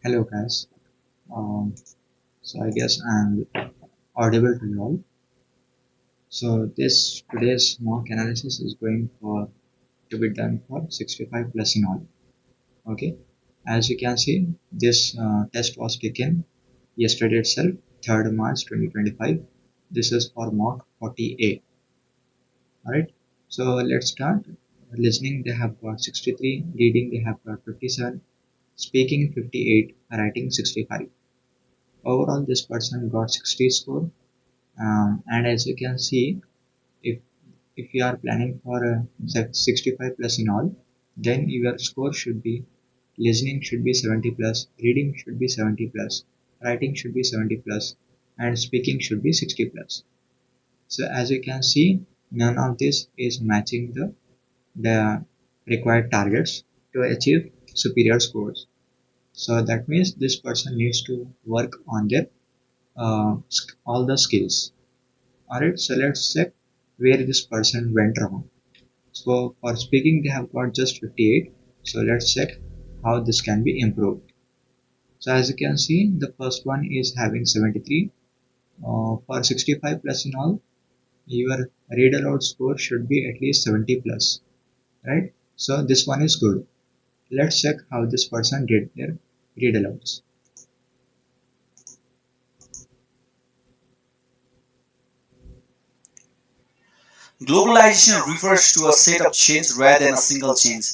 Hello guys. Um, so I guess I'm audible to you all. So this today's mock analysis is going for to be done for 65 plus in all. Okay. As you can see, this test was taken yesterday itself, 3rd March 2025. This is for mock 40A. Alright. So let's start. Listening they have got 63, reading they have got 57, speaking 58, writing 65. Overall, this person got 60 score. And as you can see, if if you are planning for a 65 plus in all, then your score should be listening should be 70 plus, reading should be 70 plus, writing should be 70 plus, and speaking should be 60 plus. So as you can see, none of this is matching the required targets to achieve superior scores. So that means this person needs to work on their all the skills. Alright, so let's check where this person went wrong. So for speaking, they have got just 58. So let's check how this can be improved. So as you can see, the first one is having 73. For 65 plus in all, your read aloud score should be at least 70 plus, right? So this one is good. Let's check how this person did their read alouds. Globalization refers to a set of changes rather than a single change.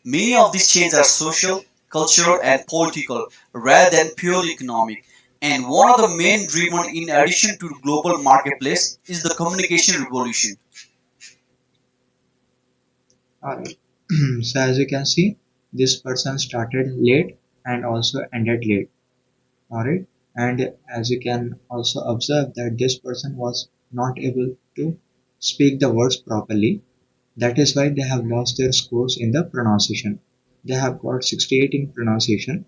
Many of these changes are social, cultural, and political rather than purely economic. And one of the main drivers in addition to the global marketplace is the communication revolution. Alright. So as you can see, this person started late and also ended late. Alright, and as you can also observe that this person was not able to speak the words properly. That is why they have lost their scores in the pronunciation. They have got 68 in pronunciation,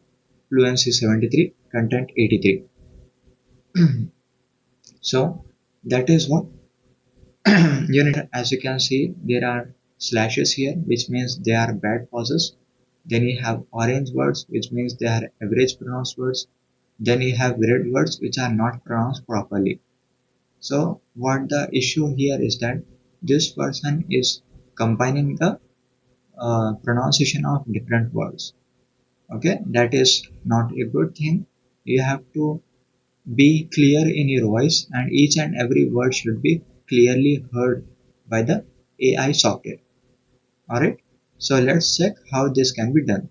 fluency 73, content 83. So that is what you need. As you can see, there are slashes here, which means they are bad pauses. Then you have orange words, which means they are average pronounced words. Then you have red words, which are not pronounced properly. So what the issue here is that this person is combining the pronunciation of different words. Okay, that is not a good thing. You have to be clear in your voice, and each and every word should be clearly heard by the AI software. Alright, so let's check how this can be done.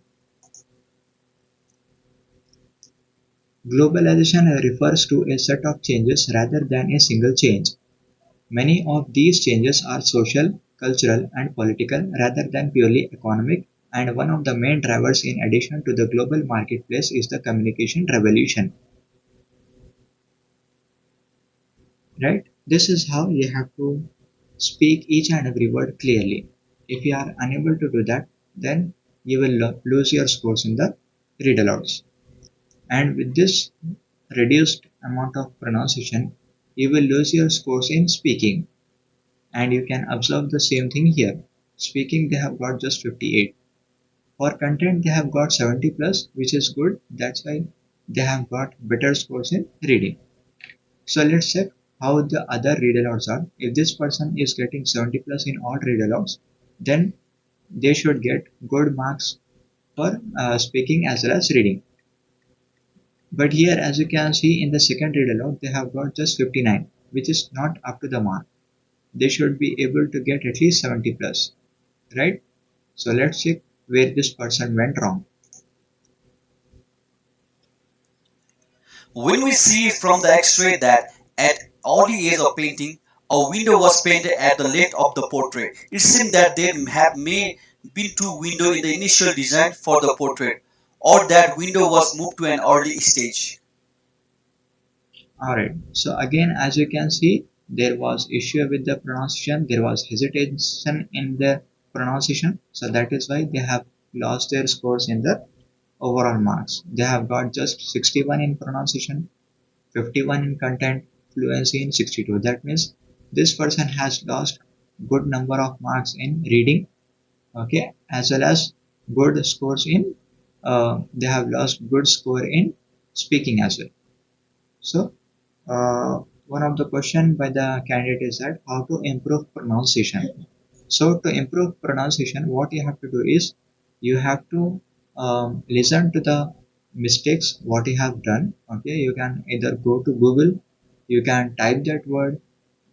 Globalization refers to a set of changes rather than a single change. Many of these changes are social, cultural, and political rather than purely economic, and one of the main drivers in addition to the global marketplace is the communication revolution. Right? This is how you have to speak each and every word clearly. If you are unable to do that, then you will lose your scores in the read alouds. And with this reduced amount of pronunciation, you will lose your scores in speaking. And you can observe the same thing here. Speaking, they have got just 58. For content, they have got 70 plus, which is good. That's why they have got better scores in reading. So let's check how the other read alouds are. If this person is getting 70 plus in all read alouds, then they should get good marks for speaking as well as reading. But here, as you can see in the second read aloud, they have got just 59, which is not up to the mark. They should be able to get at least 70 plus, right? So let's check where this person went wrong. When we see from the X-ray that at early age of painting, a window was painted at the left of the portrait, it seemed that there have may been two windows in the initial design for the portrait, or that window was moved to an early stage. Alright, so again, as you can see, there was issue with the pronunciation, there was hesitation in the pronunciation, so that is why they have lost their scores in the overall marks. They have got just 61 in pronunciation, 51 in content, fluency in 62. That means this person has lost good number of marks in reading, okay, as well as good scores in they have lost good score in speaking as well. So one of the question by the candidate is that how to improve pronunciation. So to improve pronunciation, what you have to do is you have to listen to the mistakes what you have done. Okay, you can either go to Google, you can type that word,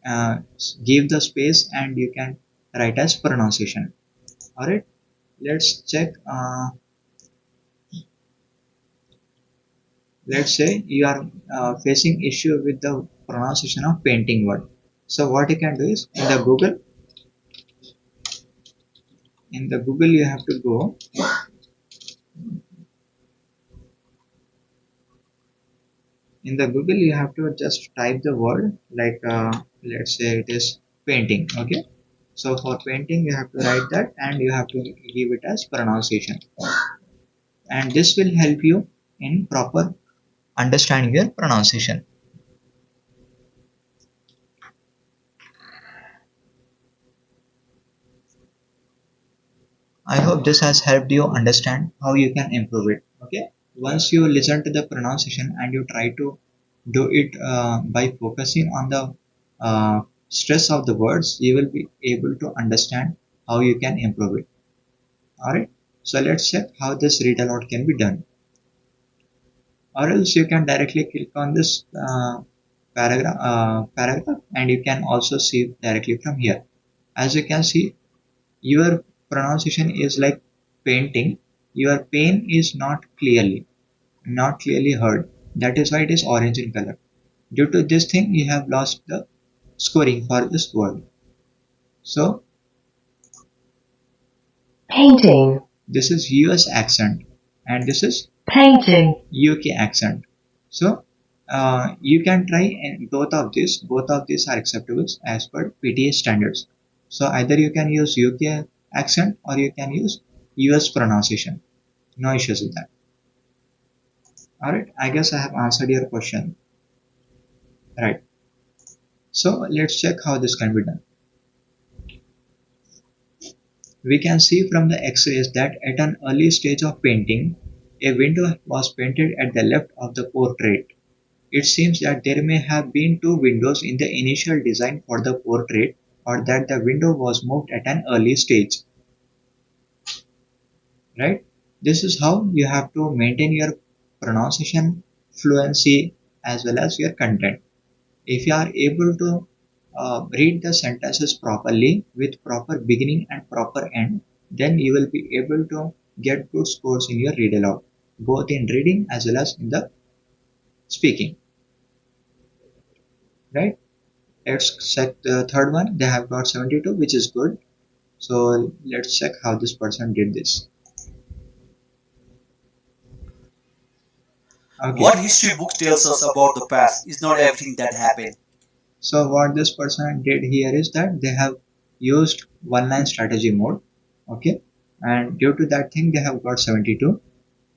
uh, give the space, and you can write as pronunciation. All right, let's check. Let's say you are facing issue with the pronunciation of painting word. So what you can do is in the Google you have to go. In the Google you have to just type the word like let's say it is painting. Okay, so for painting you have to write that and you have to give it as pronunciation, and this will help you in proper understanding your pronunciation. I hope this has helped you understand how you can improve it. Okay, once you listen to the pronunciation and you try to do it by focusing on the stress of the words, you will be able to understand how you can improve it. Alright, so let's check how this read aloud can be done. Or else you can directly click on this paragraph and you can also see directly from here. As you can see, your pronunciation is like painting. Your pain is not clearly heard. That is why it is orange in color. Due to this thing, you have lost the scoring for this word. So painting. This is US accent and this is painting UK accent. So you can try and both of these. Both of these are acceptable as per PTE standards. So either you can use UK accent or you can use US pronunciation. No issues with that. Alright, I guess I have answered your question. Right. So let's check how this can be done. We can see from the X-rays that at an early stage of painting, a window was painted at the left of the portrait. It seems that there may have been two windows in the initial design for the portrait, or that the window was moved at an early stage. Right? This is how you have to maintain your pronunciation fluency as well as your content. If you are able to read the sentences properly with proper beginning and proper end, then you will be able to get good scores in your read aloud, both in reading as well as in the speaking. Right? Let's check the third one. They have got 72, which is good. So let's check how this person did this. Okay. What history book tells us about the past is not everything that happened. So what this person did here is that they have used one line strategy mode. Okay. And due to that thing, they have got 72.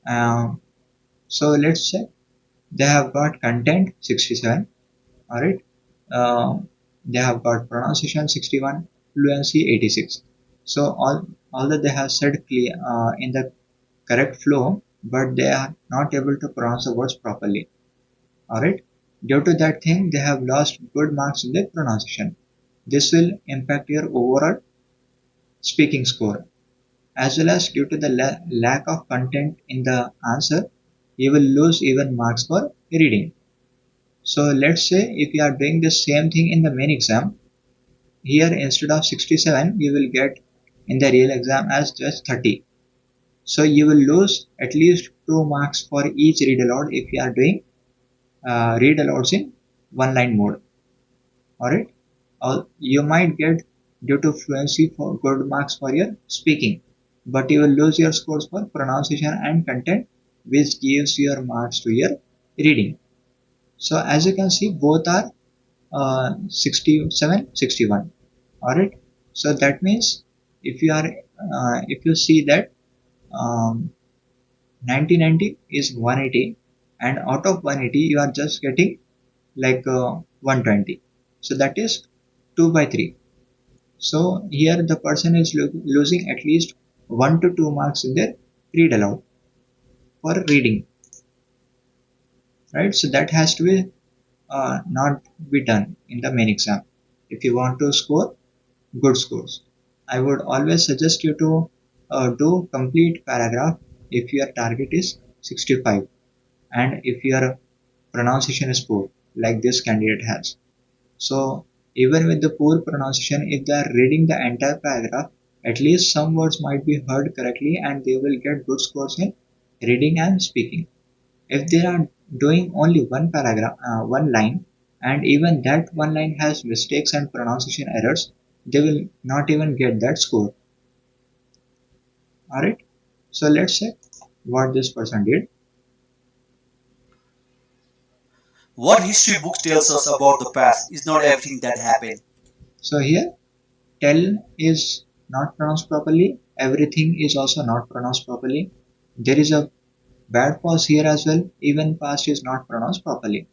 Um, so let's check. They have got content 67. All right. Uh, they have got pronunciation 61, fluency 86. So although they have said clear in the correct flow, but they are not able to pronounce the words properly. Alright. Due to that thing, they have lost good marks in their pronunciation. This will impact your overall speaking score. As well as due to the lack of content in the answer, you will lose even marks for reading. So let's say if you are doing the same thing in the main exam, here instead of 67, you will get in the real exam as just 30. So you will lose at least 2 marks for each read aloud if you are doing read alouds in one line mode. Alright, you might get due to fluency for good marks for your speaking, but you will lose your scores for pronunciation and content, which gives your marks to your reading. So as you can see, both are 67, 61. Alright, so that means if you see that um, 90 90 is 180, and out of 180 you are just getting like 120, so that is 2 by 3. So here the person is losing at least 1 to 2 marks in their read aloud. for reading, right? So that has to be not be done in the main exam. If you want to score good scores, I would always suggest you to do complete paragraph if your target is 65 and if your pronunciation is poor, like this candidate has. So even with the poor pronunciation, if they are reading the entire paragraph, at least some words might be heard correctly and they will get good scores in reading and speaking. If they are doing only one paragraph, one line, and even that one line has mistakes and pronunciation errors, they will not even get that score. Alright, so let's check what this person did. What history books tells us about the past is not everything that happened. So here, tell is not pronounced properly, everything is also not pronounced properly. There is a bad pause here as well, even past is not pronounced properly.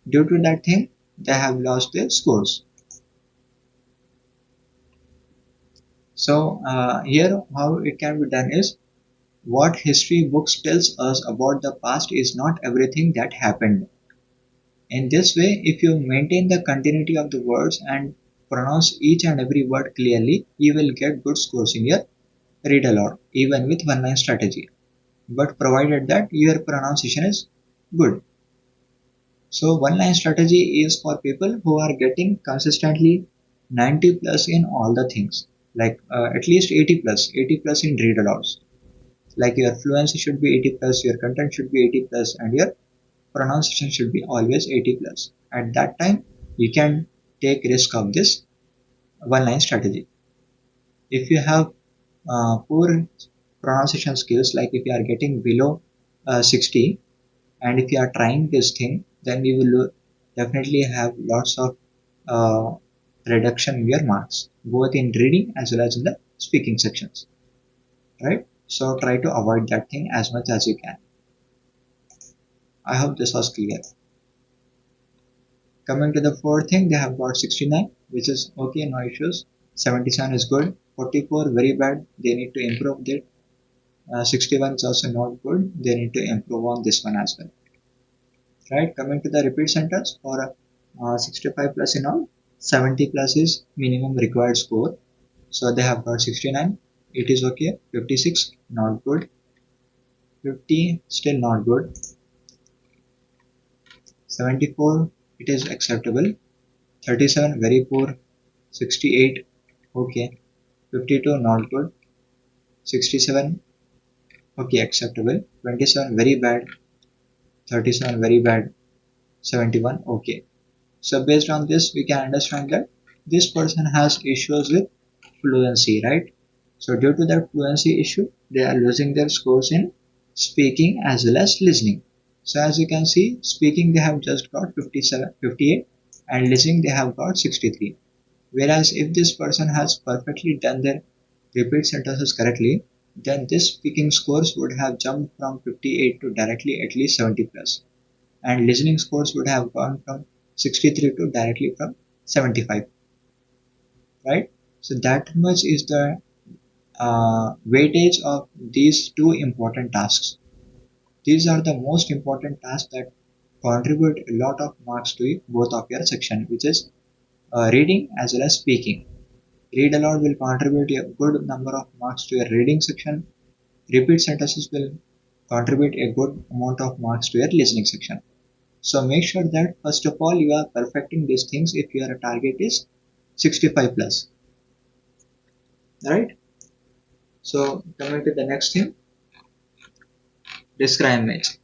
Due to that thing, they have lost their scores. So here how it can be done is what history books tells us about the past is not everything that happened. In this way, if you maintain the continuity of the words and pronounce each and every word clearly, you will get good scores in your read aloud, even with one line strategy. But provided that your pronunciation is good. So one line strategy is for people who are getting consistently 90 plus in all the things, like at least 80 plus, 80 plus in read alouds. Like your fluency should be 80 plus, your content should be 80 plus, and your pronunciation should be always 80 plus. At that time, you can take risk of this one line strategy. If you have poor pronunciation skills, like if you are getting below 60, and if you are trying this thing, then you will definitely have lots of uh, reduction in your marks, both in reading as well as in the speaking sections, right? So try to avoid that thing as much as you can. I hope this was clear. Coming to the fourth thing, they have got 69, which is okay, no issues. 77 is good. 44 very bad. They need to improve that. 61 is also not good. They need to improve on this one as well. Right. Coming to the repeat sentence for 65 plus in all, 70 plus is minimum required score. So they have got 69. It is okay. 56 not good. 50 still not good. 74 it is acceptable. 37 very poor. 68 okay. 52 not good. 67 okay acceptable. 27 very bad. 37 very bad. 71 okay. So based on this we can understand that this person has issues with fluency, right? So due to that fluency issue they are losing their scores in speaking as well as listening. So as you can see, speaking they have just got 57 58 and listening they have got 63. Whereas if this person has perfectly done their repeat sentences correctly, then this speaking scores would have jumped from 58 to directly at least 70 plus, and listening scores would have gone from 63 to directly from 75, right? So that much is the weightage of these two important tasks. These are the most important tasks that contribute a lot of marks to both of your section, which is reading as well as speaking. Read aloud will contribute a good number of marks to your reading section. Repeat sentences will contribute a good amount of marks to your listening section. So make sure that first of all you are perfecting these things if your target is 65 plus, right? So coming to the next thing, describe image.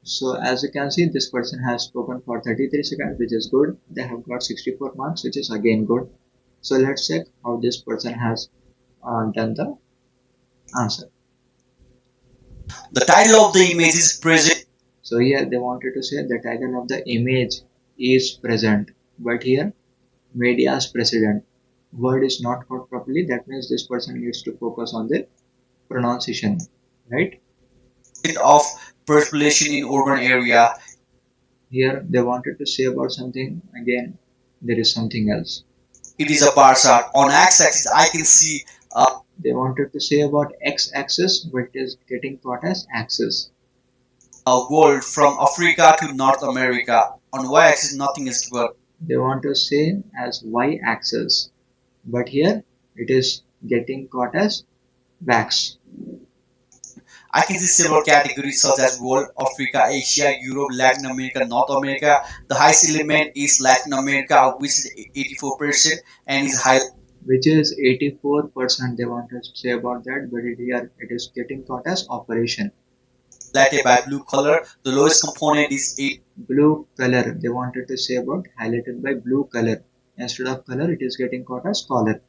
So as you can see, this person has spoken for 33 seconds, which is good. They have got 64 marks, which is again good. So let's check how this person has done the answer. The title of the image is present. So here they wanted to say the title of the image is present, but here media's precedent. Word is not caught properly. That means this person needs to focus on the pronunciation, right? Of population in urban area. Here they wanted to say about something. Again, there is something else. It is a bar chart. On x-axis, I can see They wanted to say about x-axis, but it is getting caught as axis. A world from Africa to North America. On y-axis, nothing is given. They want to say as y-axis, but here it is getting caught as wax. I can see several categories such as world, Africa, Asia, Europe, Latin America, North America. The highest element is Latin America, which is 84% and is high. Which is 84% they want to say about that, but here it is getting caught as operation. Highlighted by blue color. The lowest component is 8. Blue color, they wanted to say about highlighted by blue color. Instead of color, it is getting caught as color.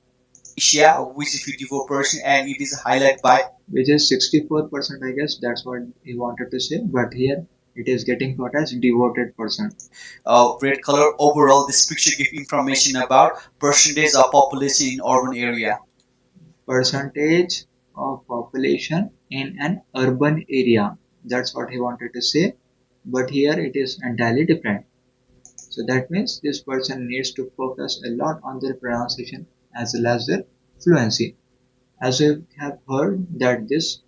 Asia, which is 54% and it is highlighted by Which is 64%, I guess that's what he wanted to say, but here it is getting caught as devoted person. red color. Overall, this picture gives information about percentage of population in urban area. Percentage of population in an urban area. That's what he wanted to say, but here it is entirely different. So that means this person needs to focus a lot on their pronunciation as well as their fluency. As we have heard that this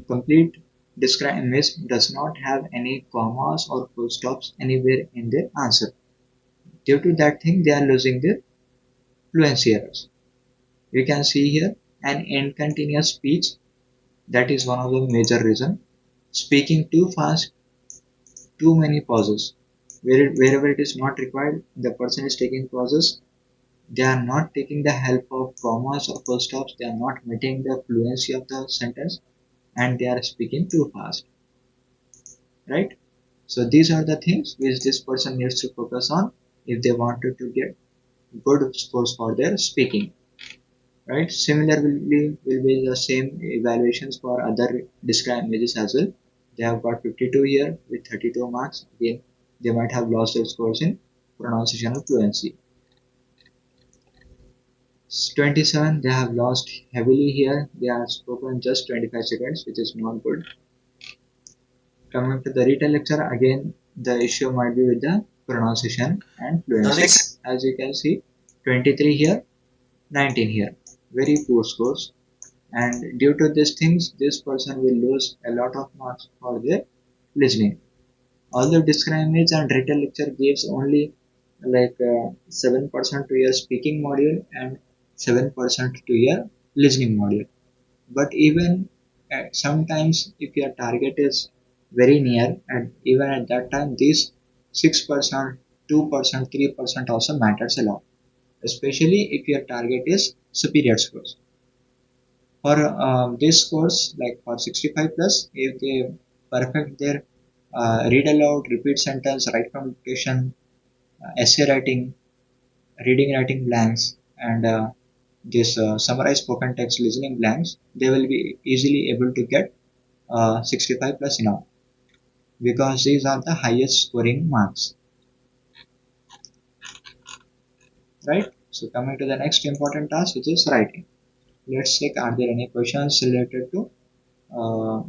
complete describe image does not have any commas or full stops anywhere in their answer. Due to that thing, they are losing their fluency errors. We can see here an incontinuous speech. That is one of the major reason. Speaking too fast, too many pauses. Wherever it is not required, the person is taking pauses. They are not taking the help of commas or full stops. They are not meeting the fluency of the sentence, and they are speaking too fast. Right? So these are the things which this person needs to focus on if they wanted to get good scores for their speaking. Right? Similarly, will be the same evaluations for other described images as well. They have got 52 here with 32 marks. Again, they might have lost their scores in pronunciation or fluency. 27, they have lost heavily here. They have spoken just 25 seconds, which is not good. Coming to the retail lecture, again, the issue might be with the pronunciation and fluency. As you can see, 23 here, 19 here. Very poor scores. And due to these things, this person will lose a lot of marks for their listening. Although discriminate and retail lecture gives only like 7% to your speaking module and 7% to your listening module. But even sometimes if your target is very near, and even at that time, this 6%, 2%, 3% also matters a lot, especially if your target is superior scores. For this course, like for 65 plus, if they perfect their read aloud, repeat sentence, write communication, essay writing, reading writing blanks, and this summarize spoken text listening blanks, they will be easily able to get 65 plus in all, because these are the highest scoring marks, right? So coming to the next important task, which is writing. Let's check, are there any questions related to uh,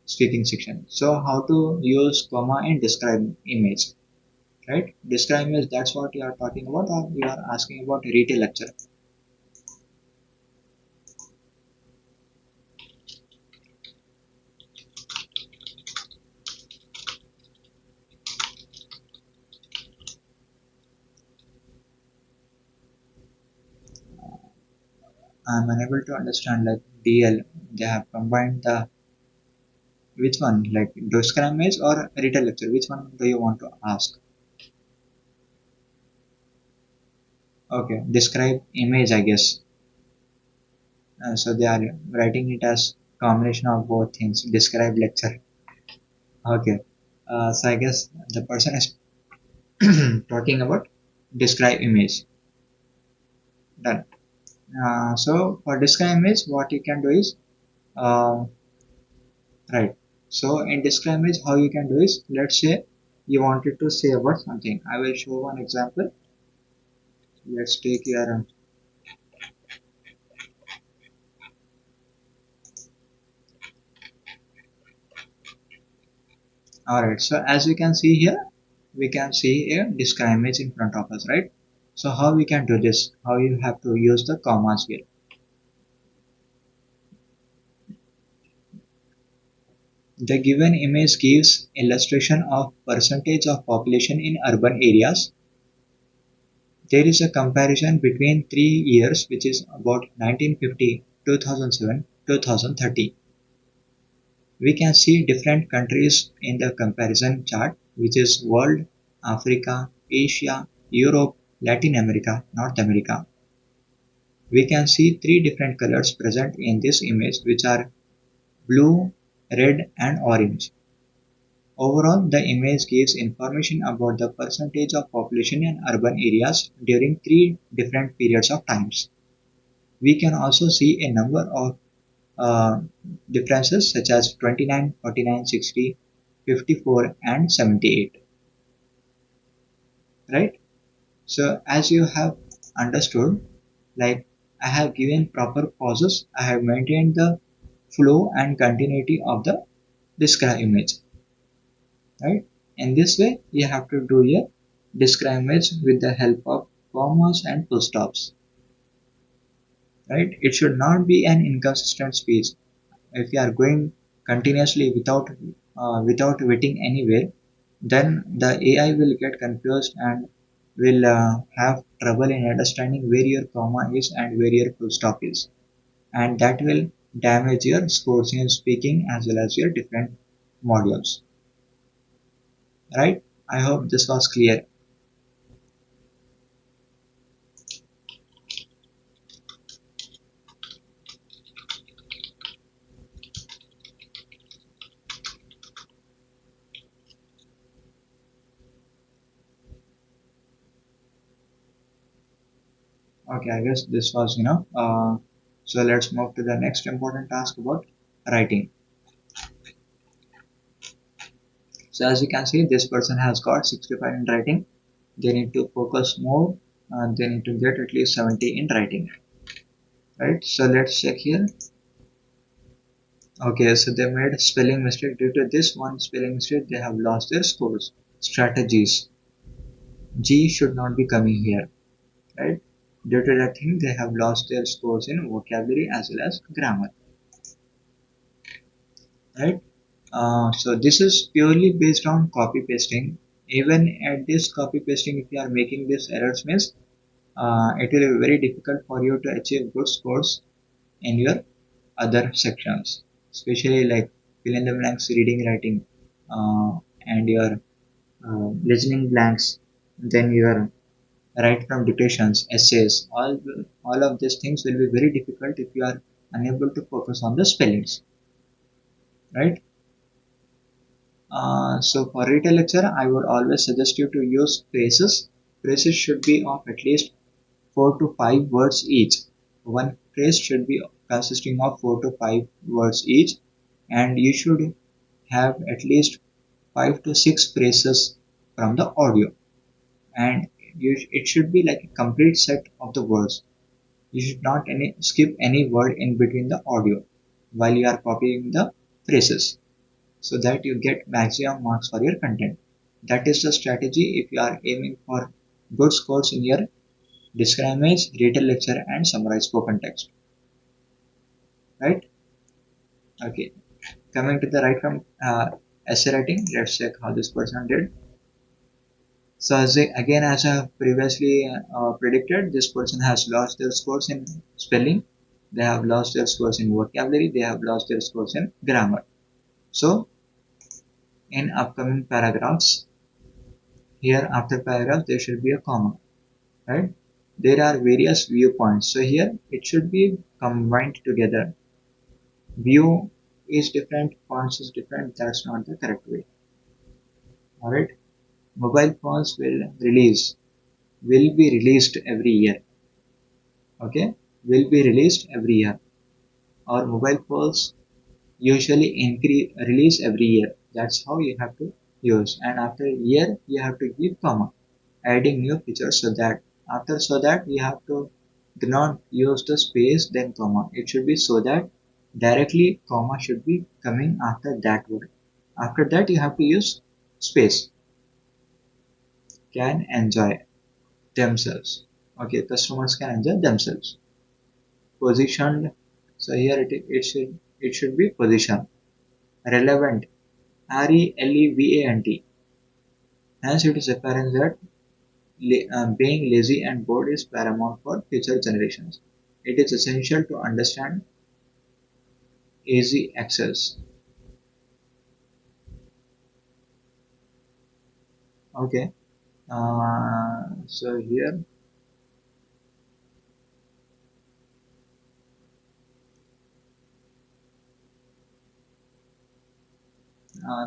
speaking section? So how to use comma in describe image, right? Describe image, that's what you are talking about, or you are asking about retail lecture? I'm unable to understand, like DL, they have combined the, which one, like describe image or retail lecture, which one do you want to ask? Okay, describe image, I guess. So they are writing it as combination of both things, describe lecture. Okay. So I guess the person is talking about describe image. Done. So for describe image, what you can do is, uh, right. So in describe image, how you can do is, let's say you wanted to say about something. I will show one example. Let's take your alright. So as we can see here, we can see a describe image in front of us, right? So how we can do this? How you have to use the commas here? The given image gives illustration of percentage of population in urban areas. There is a comparison between 3 years, which is about 1950, 2007, 2030. We can see different countries in the comparison chart, which is world, Africa, Asia, Europe, Latin America, North America. We can see three different colors present in this image, which are blue, red, and orange. Overall, the image gives information about the percentage of population in urban areas during three different periods of times. We can also see a number of uh, differences such as 29, 49, 60, 54, and 78. Right? So as you have understood, like I have given proper pauses, I have maintained the flow and continuity of the describe image. Right? In this way, you have to do your describe image with the help of commas and full stops. Right? It should not be an inconsistent speech. If you are going continuously without waiting anywhere, then the AI will get confused and will have trouble in understanding where your comma is and where your full stop is, and that will damage your scores in speaking as well as your different modules. Right? I hope this was clear. Okay, I guess this was enough. So let's move to the next important task about writing. So as you can see, this person has got 65 in writing. They need to focus more. They need to get at least 70 in writing. Right? So let's check here. Okay, so they made spelling mistake. Due to this one spelling mistake, they have lost their scores. Strategies. G should not be coming here. Right? Due to that thing, they have lost their scores in vocabulary as well as grammar. Right? So this is purely based on copy pasting. Even at this copy pasting, if you are making this errors means it will be very difficult for you to achieve good scores in your other sections, especially like fill in the blanks, reading, writing, and your listening blanks, then your write from dictations, essays. All of these things will be very difficult if you are unable to focus on the spellings, right? So for retail lecture, I would always suggest you to use phrases. Phrases should be of at least 4 to 5 words each. One phrase should be consisting of 4 to 5 words each, and you should have at least 5 to 6 phrases from the audio. And it should be like a complete set of the words. You should not skip any word in between the audio while you are copying the phrases, so that you get maximum marks for your content. That is the strategy if you are aiming for good scores in your describe image, read a lecture, and summarize spoken text. Right? Okay. Coming to the right from essay writing, let's check how this person did. So again, as I have previously predicted, this person has lost their scores in spelling. They have lost their scores in vocabulary. They have lost their scores in grammar. So in upcoming paragraphs, here after paragraph there should be a comma, right? There are various viewpoints. So here it should be combined together. View is different, points is different. That's not the correct way. All right. Mobile phones will be released every year. Okay, will be released every year. Or mobile phones usually increase release every year. That's how you have to use. And after a year, you have to give comma, adding new features so that you have to do not use the space then comma. It should be so that directly comma should be coming after that word. After that, you have to use space. Can enjoy themselves. Okay, customers can enjoy themselves. Positioned. So here it should be position. relevant, relevant. Hence, it is apparent that being lazy and bored is paramount for future generations. It is essential to understand easy access. Okay. So here,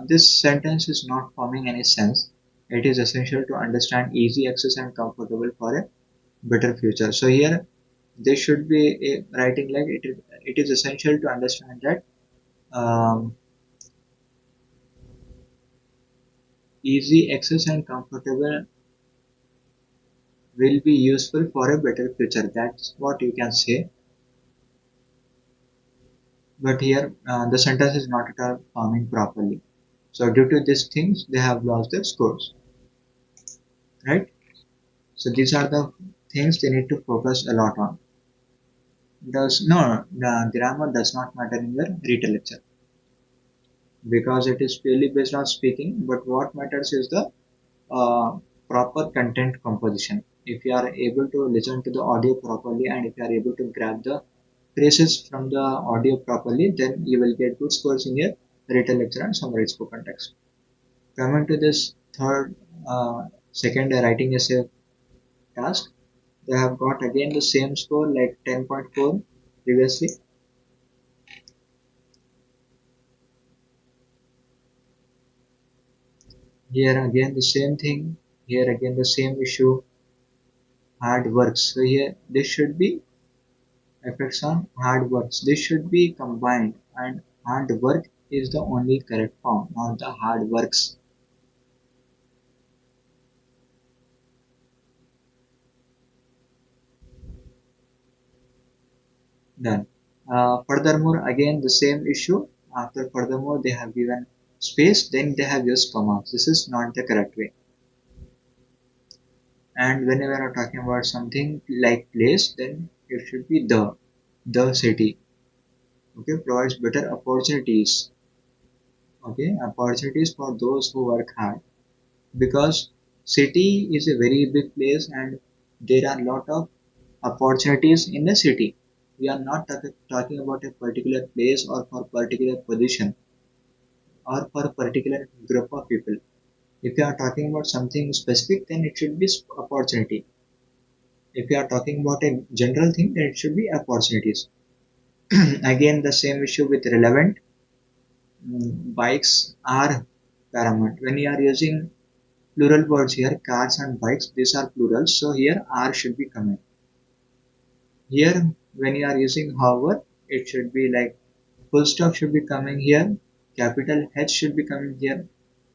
this sentence is not forming any sense. It is essential to understand easy access and comfortable for a better future. So here, they should be writing like it is essential to understand that easy access and comfortable will be useful for a better future. That's what you can say. But here, the sentence is not at all forming properly. So due to these things, they have lost their scores, right? So these are the things they need to focus a lot on. Does no, the grammar does not matter in the retail lecture because it is purely based on speaking. But what matters is the proper content composition. If you are able to listen to the audio properly and if you are able to grab the phrases from the audio properly, then you will get good scores in your written lecture and summary spoken text. Coming to this third, second writing essay task, they have got again the same score like 10.4 previously. Here again the same thing. Here again the same issue. Hard works. So here this should be effects on hard works. This should be combined and hard work is the only correct form, not the hard works. Done. Furthermore, again the same issue. After furthermore, they have given space, then they have used commas. This is not the correct way. And whenever I'm talking about something like place, then it should be the city. Okay, provides better opportunities. Okay, opportunities for those who work hard. Because city is a very big place and there are a lot of opportunities in the city. We are not talking about a particular place or for particular position or for a particular group of people. If you are talking about something specific, then it should be opportunity. If you are talking about a general thing, then it should be opportunities. Again, the same issue with relevant. Bikes are paramount. When you are using plural words here, cars and bikes, these are plurals. So here R should be coming. Here, when you are using however, it should be like full stop should be coming here. Capital H should be coming here.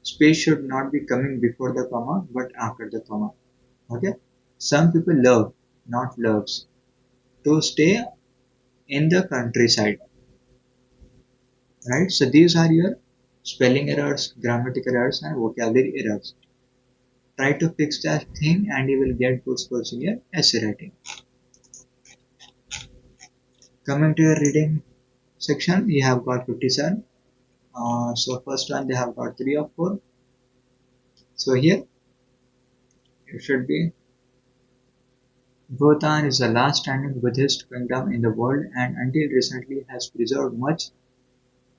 Space should not be coming before the comma, but after the comma. Okay. Some people love, not loves, to stay in the countryside. Right. So these are your spelling errors, grammatical errors, and vocabulary errors. Try to fix that thing, and you will get good scores in your essay writing. Coming to your reading section, you have got 57. So first one they have got 3 or 4. So here it should be Bhutan is the last standing Buddhist kingdom in the world and until recently has preserved much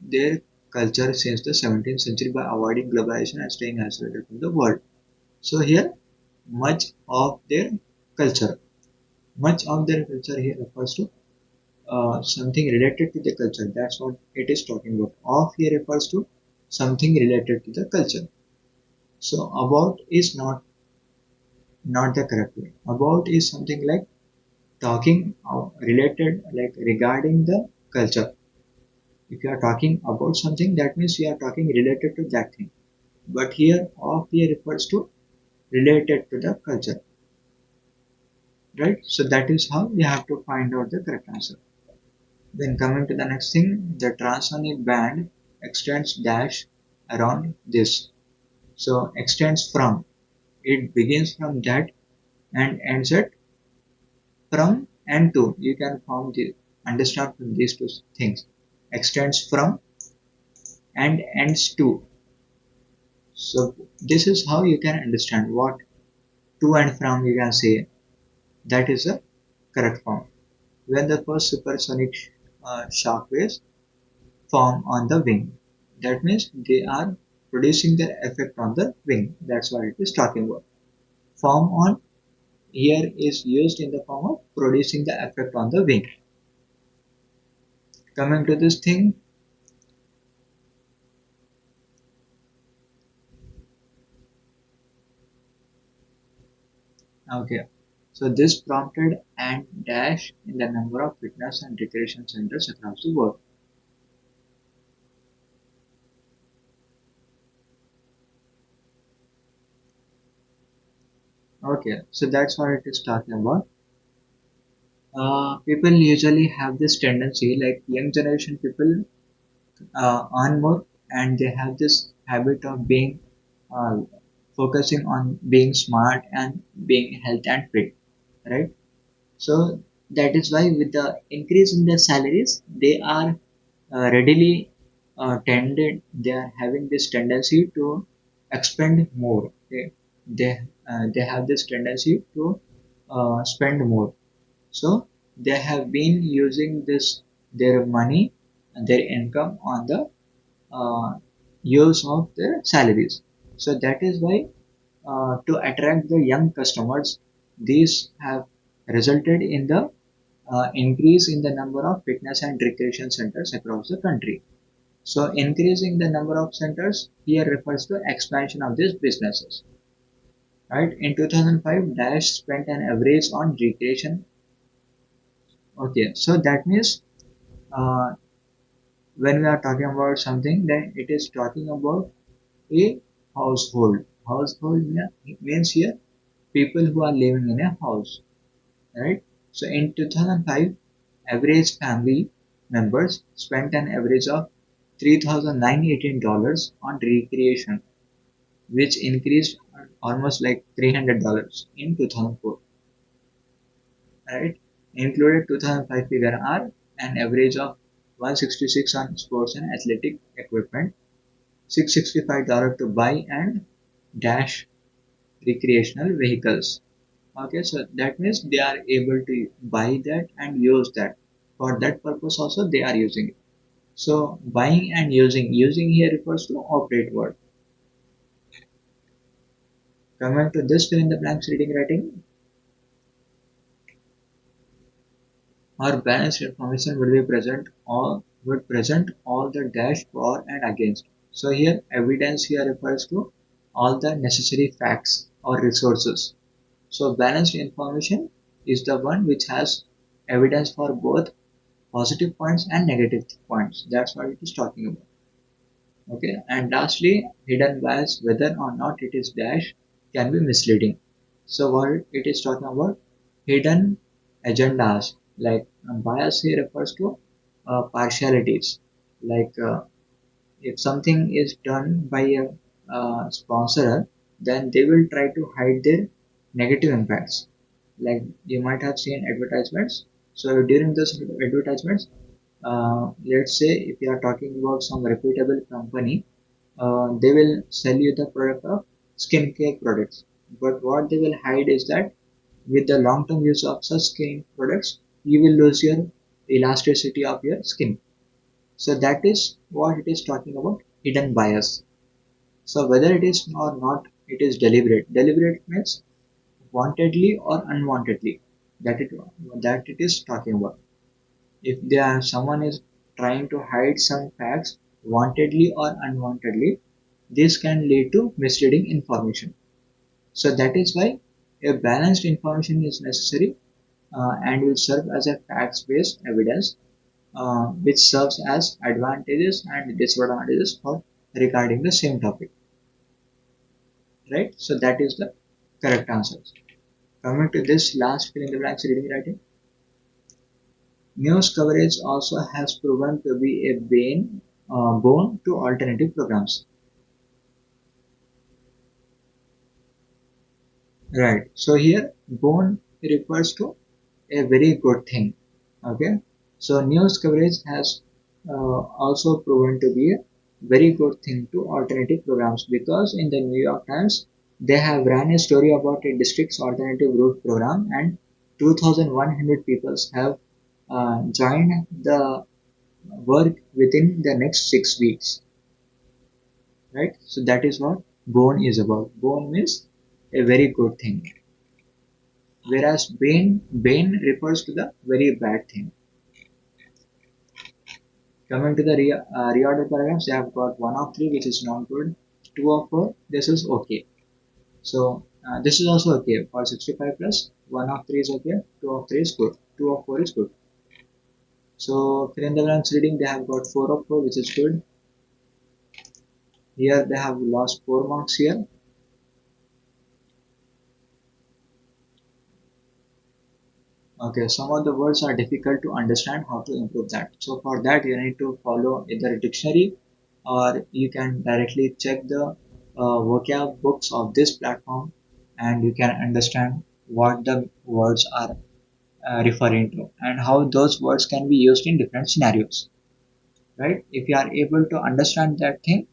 their culture since the 17th century by avoiding globalization and staying isolated from the world. So here much of their culture. Much of their culture here refers to something related to the culture. That's what it is talking about. Of here refers to something related to the culture. So about is not the correct way. About is something like talking related like regarding the culture. If you are talking about something, that means you are talking related to that thing. But here of here refers to related to the culture, right? So that is how you have to find out the correct answer. Then coming to the next thing, the transonic band extends dash around this. So extends from, it begins from that and ends at from and to. You can form the understand from these two things. Extends from and ends to. So this is how you can understand what to and from you can say. That is the correct form. When the first supersonic shock waves form on the wing, that means they are producing their effect on the wing. That's what it is talking about. Form on here is used in the form of producing the effect on the wing. Coming to this thing, okay. So this prompted and dash in the number of fitness and recreation centers across the world. Okay, so that's what it is talking about. People usually have this tendency, like young generation people, earn more, and they have this habit of being uh, focusing on being smart and being health and fit, right? So that is why with the increase in their salaries, they are readily they are having this tendency to expend more. They have this tendency to spend more. So they have been using this their money and their income on the use of their salaries. So that is why to attract the young customers, these have resulted in the increase in the number of fitness and recreation centers across the country. So increasing the number of centers here refers to expansion of these businesses. Right? In 2005, Dash spent an average on recreation. Okay, so that means uh, when we are talking about something, then it is talking about a household. Means here people who are living in a house, right? So in 2005, average family members spent an average of $3,918 on recreation, which increased almost like $300 in 2004, right? Included 2005 figure are an average of 166 on sports and athletic equipment, $665 to buy and dash recreational vehicles. Okay, so that means they are able to buy that and use that. For that purpose also they are using it. So buying and using here refers to operate word. Coming to this fill in the blanks reading writing, our balanced information would present all the dash for and against. So here evidence here refers to all the necessary facts or resources. So balanced information is the one which has evidence for both positive points and negative points. That's what it is talking about. Okay, and lastly, hidden bias, whether or not it is dash, can be misleading. So what it is talking about, hidden agendas, like bias here refers to partialities. Like if something is done by a sponsor, then they will try to hide their negative impacts. Like you might have seen advertisements. So during those advertisements, let's say if you are talking about some reputable company, they will sell you the product of skincare products. But what they will hide is that with the long-term use of such skin products, you will lose your elasticity of your skin. So that is what it is talking about, hidden bias. So whether it is or not, it is deliberate. Deliberate means wantedly or unwantedly. That it is talking about. If someone is trying to hide some facts wantedly or unwantedly, this can lead to misleading information. So that is why a balanced information is necessary and will serve as a facts-based evidence which serves as advantages and disadvantages for regarding the same topic. Right? So that is the correct answer. Coming to this last fill in the blanks reading writing. News coverage also has proven to be a boon to alternative programs. Right. So here, boon refers to a very good thing. Okay. So news coverage has also proven to be a very good thing to alternative programs, because in the New York Times they have ran a story about a district's alternative route program, and 2,100 people have joined the work within the next 6 weeks, right? So that is what bone is about. Bone means a very good thing, whereas bane refers to the very bad thing. Coming to the reorder paragraphs, they have got 1 of 3, which is not good. 2 of 4, this is okay. So this is also okay for 65 plus. 1 of 3 is okay. 2 of 3 is good. 2 of 4 is good. So fill in the blanks reading, they have got 4 of 4, which is good. Here they have lost 4 marks here. Okay, some of the words are difficult to understand. How to improve that? So for that you need to follow either a dictionary, or you can directly check the vocab books of this platform, and you can understand what the words are referring to and how those words can be used in different scenarios, right? If you are able to understand that thing,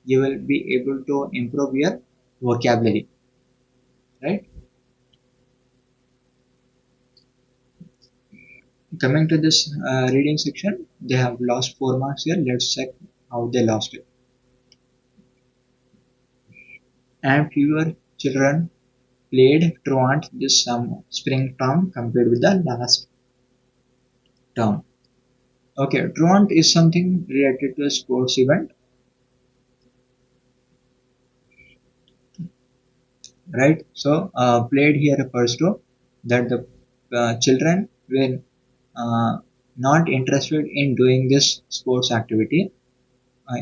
you will be able to improve your vocabulary, right? Coming to this reading section, they have lost 4 marks here. Let's check how they lost it. And fewer children played truant this spring term compared with the last term. Okay, truant is something related to a sports event, right? So played here refers to that the children were not interested in doing this sports activity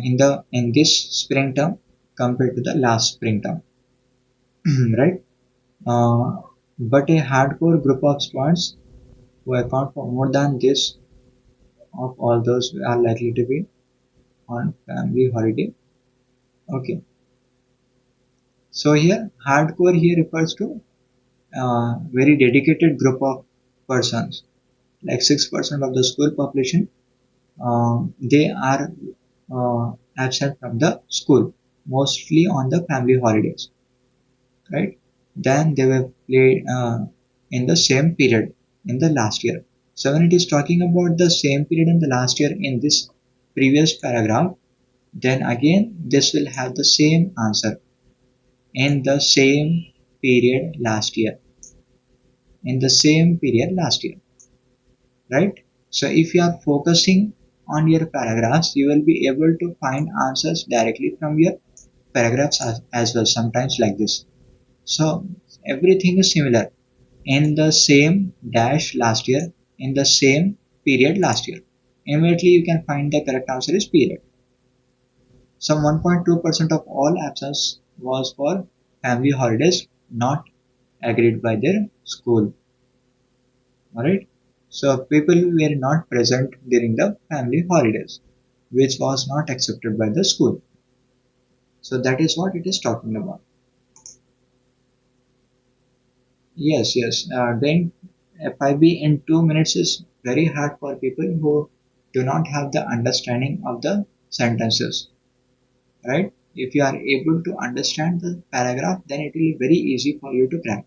in this spring term compared to the last spring term, right? Uh, but a hardcore group of students who account for more than this of all those are likely to be on family holiday. Okay, so here hardcore here refers to very dedicated group of persons, like 6% of the school population. They are absent from the school, mostly on the family holidays, right? Then they were played in the same period in the last year. So when it is talking about the same period in the last year in this previous paragraph, then again this will have the same answer, in the same period last year, in the same period last year, right? So if you are focusing on your paragraphs, you will be able to find answers directly from your paragraphs as well, sometimes like this. So everything is similar, in the same dash last year, in the same period last year. Immediately you can find the correct answer is period. Some 1.2% of all absence was for family holidays not agreed by their school. Alright. So people were not present during the family holidays, which was not accepted by the school. So that is what it is talking about. Yes, yes. Then FIB in 2 minutes is very hard for people who do not have the understanding of the sentences, right? If you are able to understand the paragraph, then it will be very easy for you to crack.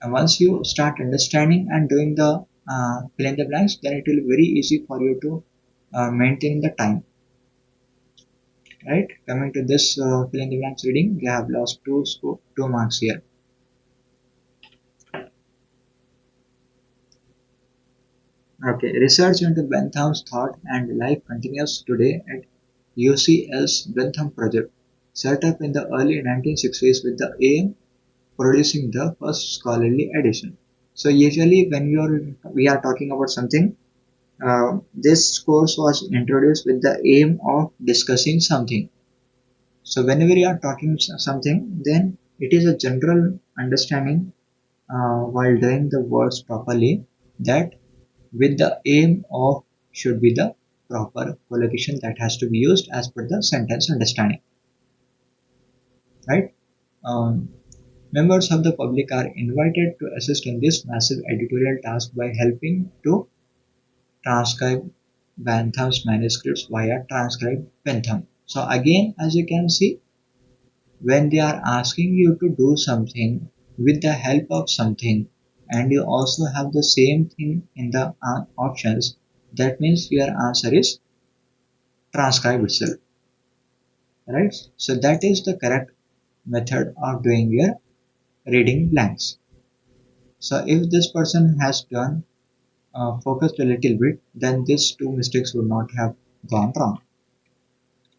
And once you start understanding and doing the fill in the blanks, then it will be very easy for you to maintain the time, right? Coming to this fill in the blanks reading, they have lost 2 marks here. Okay, research into Bentham's thought and life continues today at UCL's Bentham Project, set up in the early 1960s with the aim producing the first scholarly edition. So usually when we are talking about something, this course was introduced with the aim of discussing something. So whenever you are talking something, then it is a general understanding while doing the words properly, that with the aim of should be the proper collocation that has to be used as per the sentence understanding, right? Um, Members of the public are invited to assist in this massive editorial task by helping to transcribe Bantham's manuscripts via transcribed Bentham. So again, as you can see, when they are asking you to do something with the help of something, and you also have the same thing in the options, that means your answer is transcribe itself, right? So that is the correct method of doing your reading blanks. So if this person has done focused a little bit, then these two mistakes would not have gone wrong.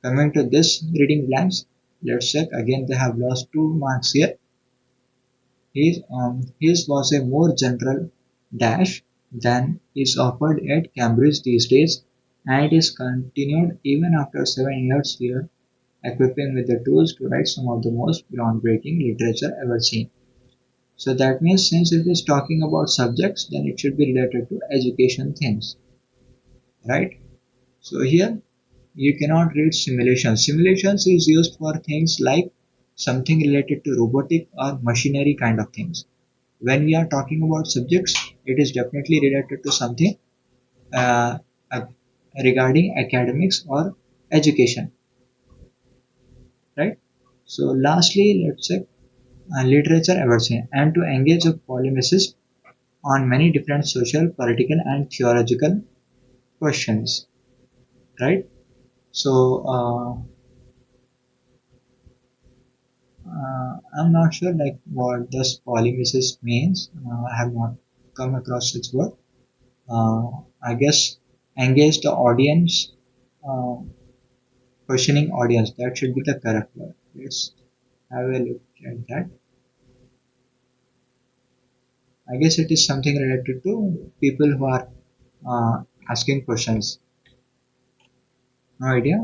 Coming to this reading blanks, let's check again. They have lost 2 marks here. His was a more general dash than is offered at Cambridge these days, and it is continued even after 7 years here, equipping with the tools to write some of the most groundbreaking literature ever seen. So that means since it is talking about subjects, then it should be related to education things, right? So here you cannot read simulations. Simulations is used for things like something related to robotic or machinery kind of things. When we are talking about subjects, it is definitely related to something uh, uh, regarding academics or education, right? So lastly, let's check literature evolution and to engage a polemicist on many different social, political, and theological questions, right? So I'm not sure like what this polemicist means. I have not come across such word. Uh, I guess engage the audience, uh, questioning audience. That should be the correct word. Let's have a look at that. I guess it is something related to people who are asking questions. No idea.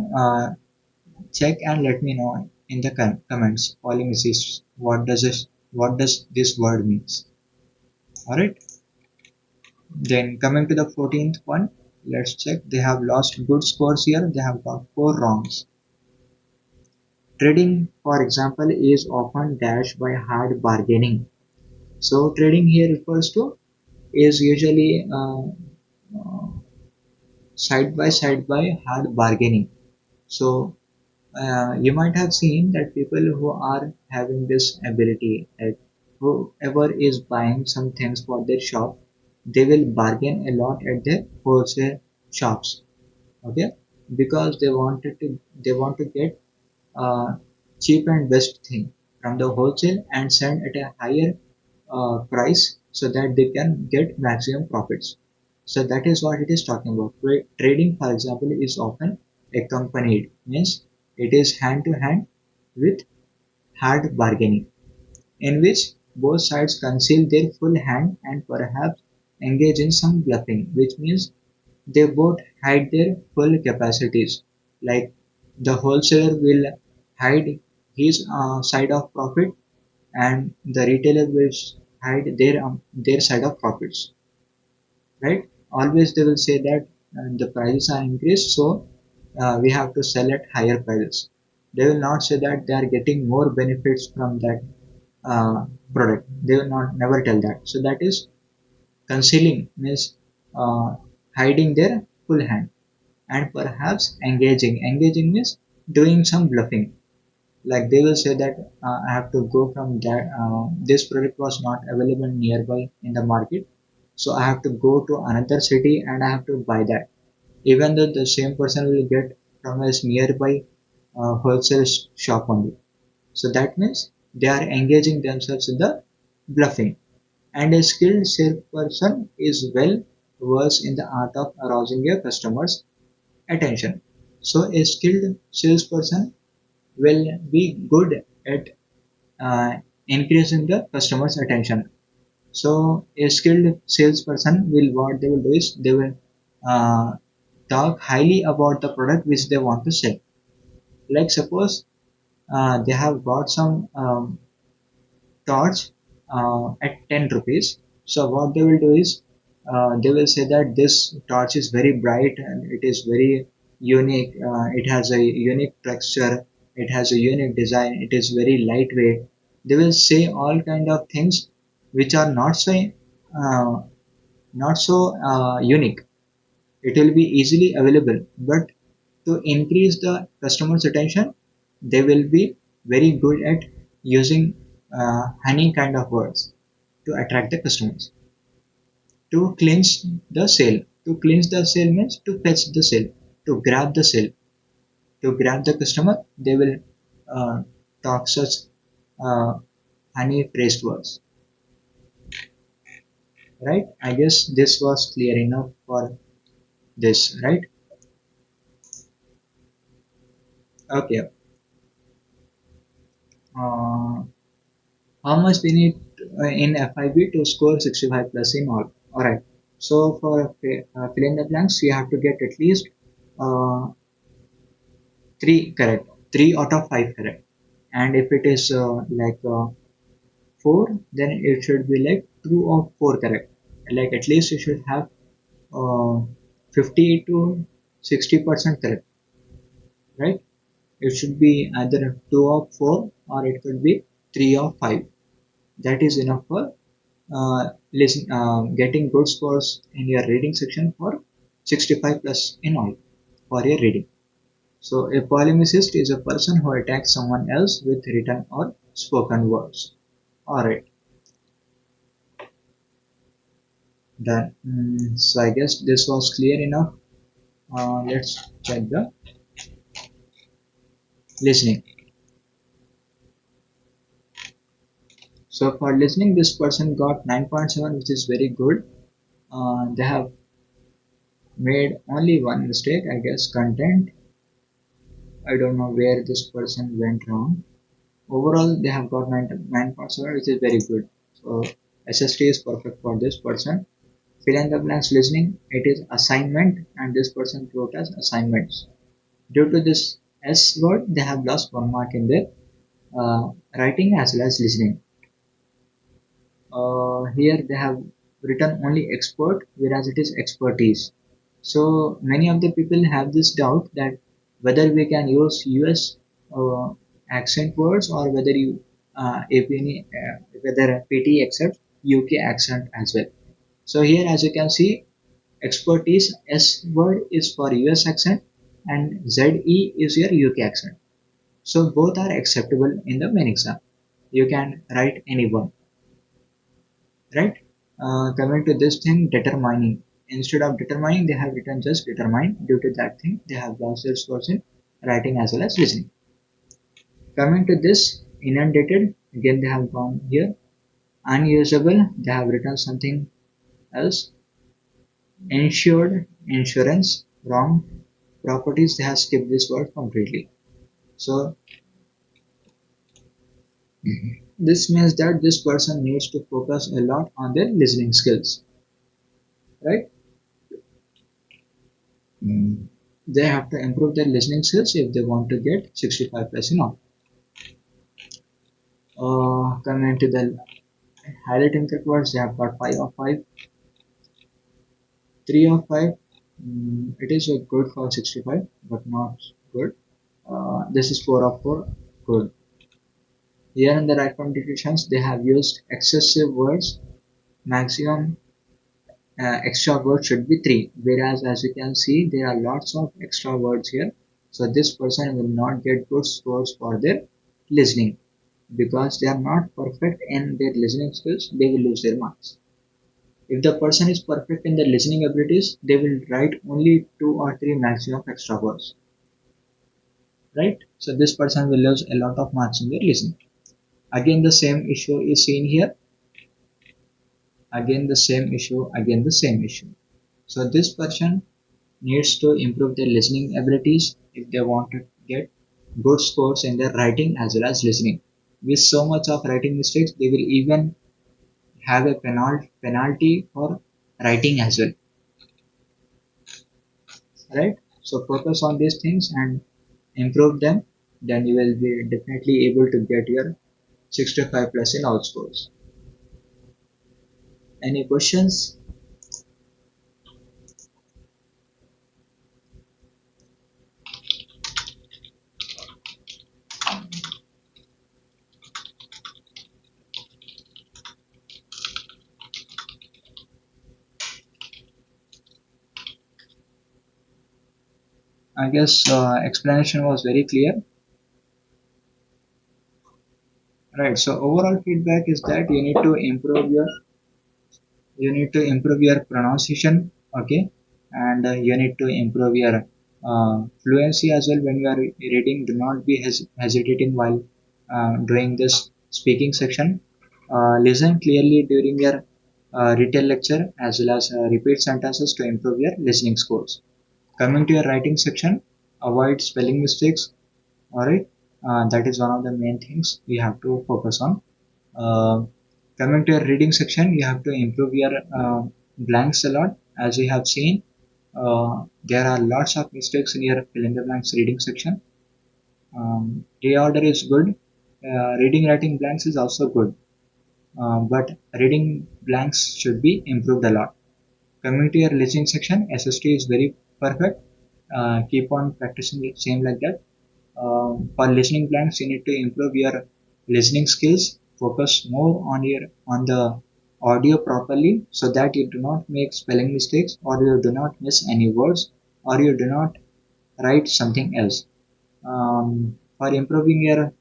Check and let me know in the comments. Polemicist. What does this word means? All right. Then coming to the 14th one, let's check. They have lost good scores here. They have got 4 wrongs. Trading, for example, is often dashed by hard bargaining. So trading here refers to is usually side by hard bargaining. So you might have seen that people who are having this ability, like whoever is buying some things for their shop, they will bargain a lot at their wholesale shops. Okay, because they want to get cheap and best thing from the wholesale and send at a higher price so that they can get maximum profits. So that is what it is talking about. Trading, for example, is often accompanied, means it is hand to hand with hard bargaining, in which both sides conceal their full hand and perhaps engage in some bluffing, which means they both hide their full capacities. Like the wholesaler will hide his side of profit and the retailer will hide their side of profits, right? Always they will say that the prices are increased, so we have to sell at higher prices. They will not say that they are getting more benefits from that uh, product. They will not never tell that. So that is concealing, means uh, hiding their full hand, and perhaps engaging means doing some bluffing. Like they will say that I have to go from that this product was not available nearby in the market, so I have to go to another city and I have to buy that, even though the same person will get from a nearby wholesale shop only. So that means they are engaging themselves in the bluffing. And a skilled salesperson is well versed in the art of arousing a customer's attention. So a skilled salesperson will be good at uh, increasing the customer's attention. So a skilled salesperson will what they will do is they will uh, talk highly about the product which they want to sell. Like suppose they have bought some torch at 10 rupees. So what they will do is they will say that this torch is very bright and it is very unique. It has a unique texture. It has a unique design. It is very lightweight. They will say all kind of things which are uh, not so unique. It will be easily available, but to increase the customer's attention, they will be very good at using honey kind of words to attract the customers. To clinch the sale. To clinch the sale means to fetch the sale, to grab the sale, to grab the customer. They will uh, talk such uh, honey phrased words, right? I guess this was clear enough for this, right? Okay. Uh, how much we need in FIB to score 65 plus in all? All right. So for fill in the blanks, you have to get at least uh, three correct, three out of five correct. And if it is like 4, then it should be like 2 or 4 correct. Like at least you should have uh, 50 to 60% correct, right? It should be either 2 of 4 or it could be 3 of 5. That is enough for getting good scores in your reading section for 65 plus in all for your reading. So a polemicist is a person who attacks someone else with written or spoken words. Alright, done. So I guess this was clear enough. Let's check the listening. So for listening, this person got 9.7, which is very good. They have made only one mistake, I guess, content. I don't know where this person went wrong. Overall, they have got 9.7, which is very good. So SST is perfect for this person. Fill in the blanks listening, it is assignment, and this person wrote as assignments. Due to this S word, they have lost 1 mark in their writing as well as listening. Here they have written only expert, whereas it is expertise. So many of the people have this doubt that whether we can use US accent words or whether whether PTE accepts UK accent as well. So here, as you can see, expertise S word is for US accent and ZE is your UK accent. So both are acceptable in the main exam. You can write any one, right? Coming to this thing, determining. Instead of determining, they have written just determine. Due to that thing, they have lost their scores in writing as well as listening. Coming to this, inundated. Again, they have gone here. Unusable, they have written something else. Insured, insurance, wrong. Properties, they have skipped this word completely. So this means that this person needs to focus a lot on their listening skills, right? They have to improve their listening skills if they want to get 65 plus in all. Coming to the highlighting correct words, they have got 5 of 5, 3 of 5. It is a good for 65, but not good. This is 4 of 4, good. Here in the right computations, they have used excessive words. Maximum extra words should be 3, whereas as you can see, there are lots of extra words here. So this person will not get good scores for their listening. Because they are not perfect in their listening skills, they will lose their marks. If the person is perfect in their listening abilities, they will write only 2 or 3 maximum extra words, right? So this person will lose a lot of marks in their listening. Again, the same issue is seen here. Again, the same issue. Again, the same issue. So this person needs to improve their listening abilities if they want to get good scores in their writing as well as listening. With so much of writing mistakes, they will even have a penalty for writing as well, right? So focus on these things and improve them, then you will be definitely able to get your 65 plus in all scores. Any questions? I guess explanation was very clear, right? So overall feedback is that you need to improve your pronunciation, okay, and you need to improve your fluency as well when you are reading. Do not be hesitating while doing this speaking section. Listen clearly during your retail lecture as well as repeat sentences to improve your listening scores. Coming to your writing section, avoid spelling mistakes. All right, that is one of the main things we have to focus on. uh, Coming to your reading section, you have to improve your blanks a lot. As we have seen, there are lots of mistakes in your fill in the blanks reading section. Reorder is good. Reading writing blanks is also good, but reading blanks should be improved a lot. Coming to your listening section, SST is very perfect. Keep on practicing it same like that. For listening blanks, you need to improve your listening skills. Focus more on the audio properly so that you do not make spelling mistakes or you do not miss any words or you do not write something else. For improving your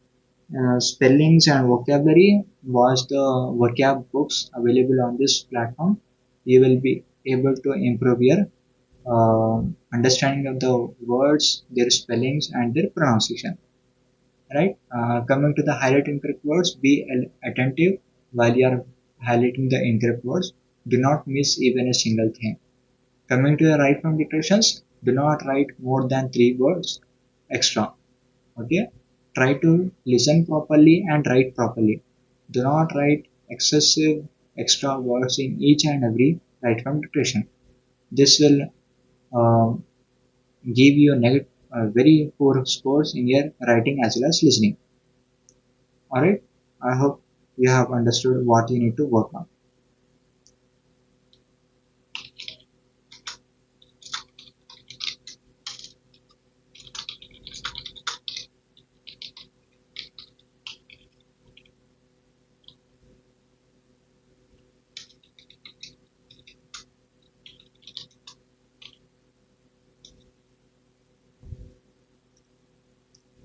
spellings and vocabulary, watch the vocab books available on this platform. You will be able to improve your uh, understanding of the words, their spellings, and their pronunciation. Right? Coming to the highlight incorrect words, be attentive while you are highlighting the incorrect words. Do not miss even a single thing. Coming to the right from dictations, do not write more than 3 words extra. Okay? Try to listen properly and write properly. Do not write excessive extra words in each and every right from dictation. This will uh, give you very poor scores in your writing as well as listening. Alright, I hope you have understood what you need to work on.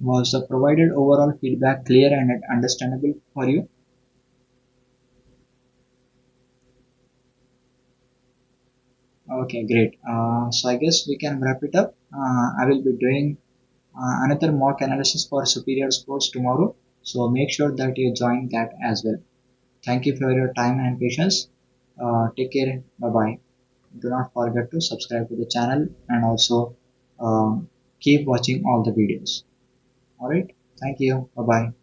Was the provided overall feedback clear and understandable for you? Okay, great. So I guess we can wrap it up. I will be doing another mock analysis for superior scores tomorrow. So make sure that you join that as well. Thank you for your time and patience. Take care. Bye bye. Do not forget to subscribe to the channel and also keep watching all the videos. Alright. Thank you. Bye bye.